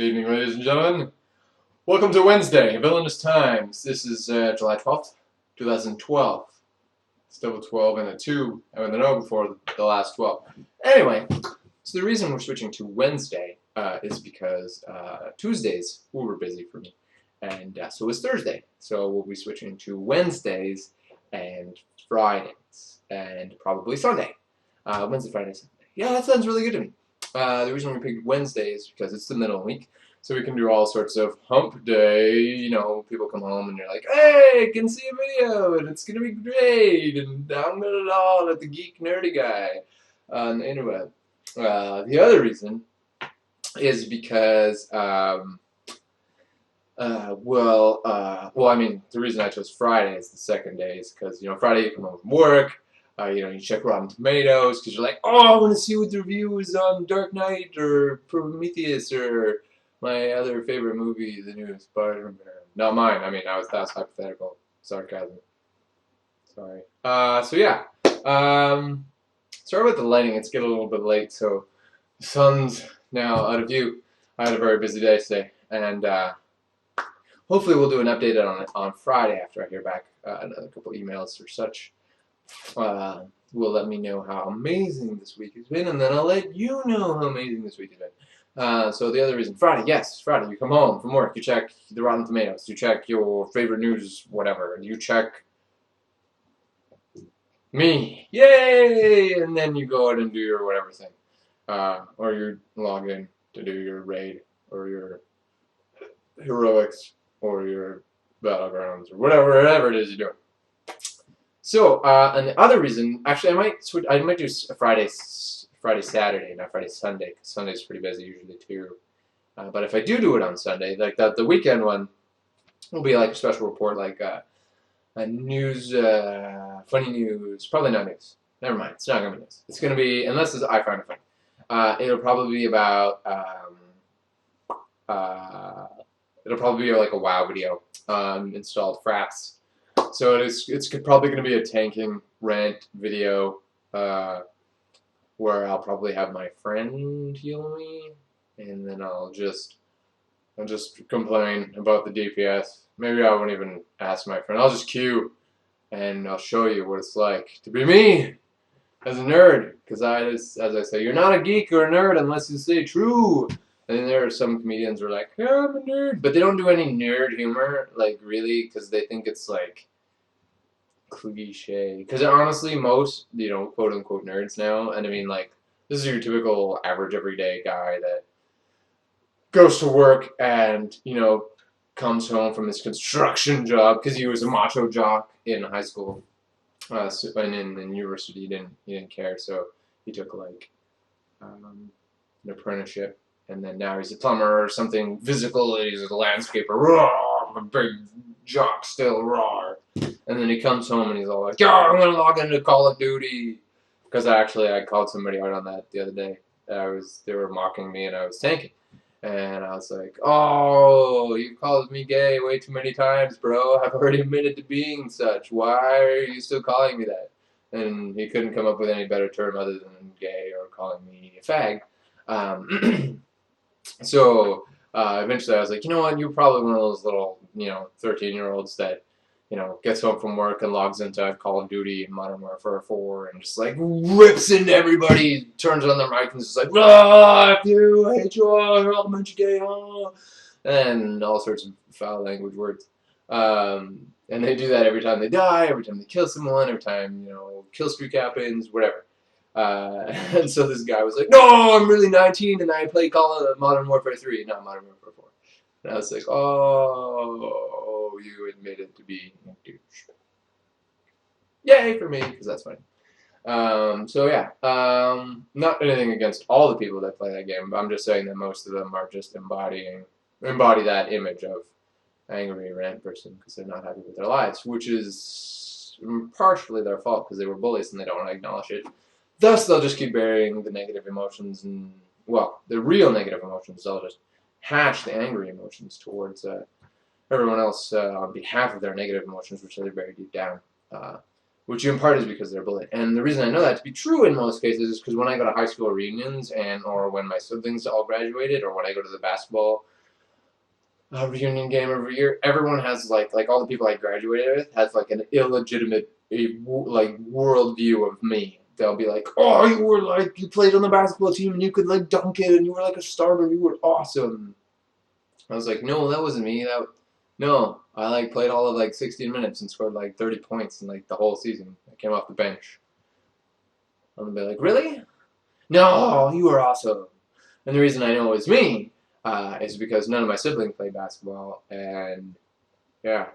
Good evening, ladies and gentlemen. Welcome to Wednesday, Villainous Times. This is July 12th, 2012. It's double 12 and a 2, and an O before the last 12. Anyway, so the reason we're switching to Wednesday is because Tuesdays were busy for me, and so was Thursday. So we'll be switching to Wednesdays and Fridays, and probably Sunday. Wednesday, Friday, Sunday. Yeah, that sounds really good to me. The reason we picked Wednesday is because it's the middle of the week, so we can do all sorts of hump day. You know, people come home and you're like, hey, I can see a video, and it's going to be great, and download it all at the Geek Nerdy Guy on the internet. The other reason is because, the reason I chose Friday as the second day is because, Friday you come home from work. You check Rotten Tomatoes because you're like, oh, I want to see what the review is on Dark Knight or Prometheus or my other favorite movie, the new Spider-Man. Not mine. I mean, that was hypothetical sarcasm. Sorry. Sorry about the lighting. It's getting a little bit late, so the sun's now out of view. I had a very busy day today, and hopefully we'll do an update on it on Friday after I hear back another couple emails or such. Will let me know how amazing this week has been, and then I'll let you know how amazing this week has been. So the other reason, Friday, yes, Friday, you come home from work, you check the Rotten Tomatoes, you check your favorite news, whatever, you check me, yay, and then you go out and do your whatever thing, or you log in to do your raid, or your heroics, or your battlegrounds, or whatever it is you're doing. So, and the other reason, actually, I might do Friday, Saturday, not Friday, Sunday, because Sunday's pretty busy usually too. But if I do it on Sunday, like the weekend one, will be like a special report, like a news, funny news, probably not news. Never mind, it's not gonna be news. It's gonna be, unless I find it funny. It'll probably be about, it'll probably be like a WoW video, installed frats. So it's probably going to be a tanking rant video where I'll probably have my friend heal me, and then I'll just complain about the DPS. Maybe I won't even ask my friend. I'll just queue, and I'll show you what it's like to be me as a nerd. Because as I say, you're not a geek or a nerd unless you say true. And then there are some comedians who are like, yeah, I'm a nerd, but they don't do any nerd humor, like really, because they think it's like cliche. Because honestly, most, quote unquote nerds now, and I mean, like, this is your typical average everyday guy that goes to work and, comes home from his construction job because he was a macho jock in high school. And in university, he didn't care, so he took like an apprenticeship, and then now he's a plumber or something physical. He's a landscaper, raw, a big jock still, raw. And then he comes home and he's all like, yo, I'm going to log into Call of Duty. Because I called somebody out on that the other day. They were mocking me and I was tanking. And I was like, oh, you called me gay way too many times, bro. I've already admitted to being such. Why are you still calling me that? And he couldn't come up with any better term other than gay or calling me a fag. So eventually I was like, you know what, you're probably one of those little, 13-year-olds that, gets home from work and logs into Call of Duty and Modern Warfare 4 and just like rips into everybody, turns on their mic and just like, ah, F you, I hate you all, you're all a bunch of gay, oh, and all sorts of foul language words. And they do that every time they die, every time they kill someone, every time, kill streak happens, whatever. And so this guy was like, no, I'm really 19 and I play Call of Modern Warfare 3, not Modern Warfare 4. And I was like, oh, you admitted to being a douche. Yay for me, because that's funny. Not anything against all the people that play that game, but I'm just saying that most of them are just embody that image of angry rant person because they're not happy with their lives, which is partially their fault because they were bullies and they don't want to acknowledge it. Thus, they'll just keep burying the negative emotions and, the real negative emotions. They'll just hash the angry emotions towards everyone else on behalf of their negative emotions, which are very deep down. which in part is because they're bullied. And the reason I know that to be true in most cases is because when I go to high school reunions or when my siblings all graduated or when I go to the basketball reunion game every year, everyone has like all the people I graduated with has like an illegitimate like worldview of me. They'll be like, "Oh, you were like you played on the basketball team and you could like dunk it and you were like a starter. You were awesome." I was like, "No, that wasn't me. No, I like played all of like 16 minutes and scored like 30 points in like the whole season. I came off the bench." I'm gonna be like, "Really? No, you were awesome." And the reason I know it was me is because none of my siblings played basketball, and yeah,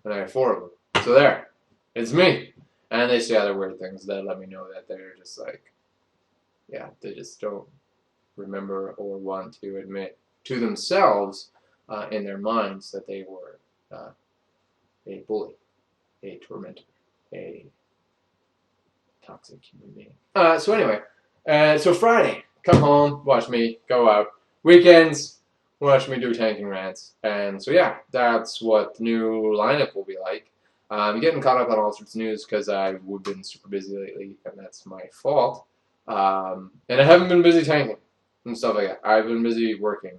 and I have four of them. So there, it's me. And they say other weird things that let me know that they're just like, yeah, they just don't remember or want to admit to themselves in their minds that they were a bully, a tormentor, a toxic human being. So anyway, so Friday, come home, watch me go out. Weekends, watch me do tanking rants. And so yeah, that's what the new lineup will be like. I'm getting caught up on all sorts of news because I've been super busy lately, and that's my fault. And I haven't been busy tanking and stuff like that. I've been busy working.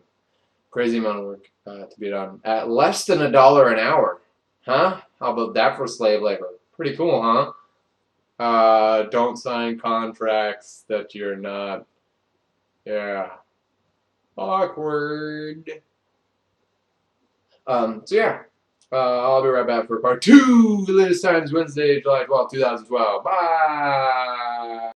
Crazy amount of work to be done at less than $1 an hour. Huh? How about that for slave labor? Pretty cool, huh? Don't sign contracts that you're not. Yeah. Awkward. So yeah. I'll be right back for part 2. The latest time is Wednesday, July 12th, 2012. Bye!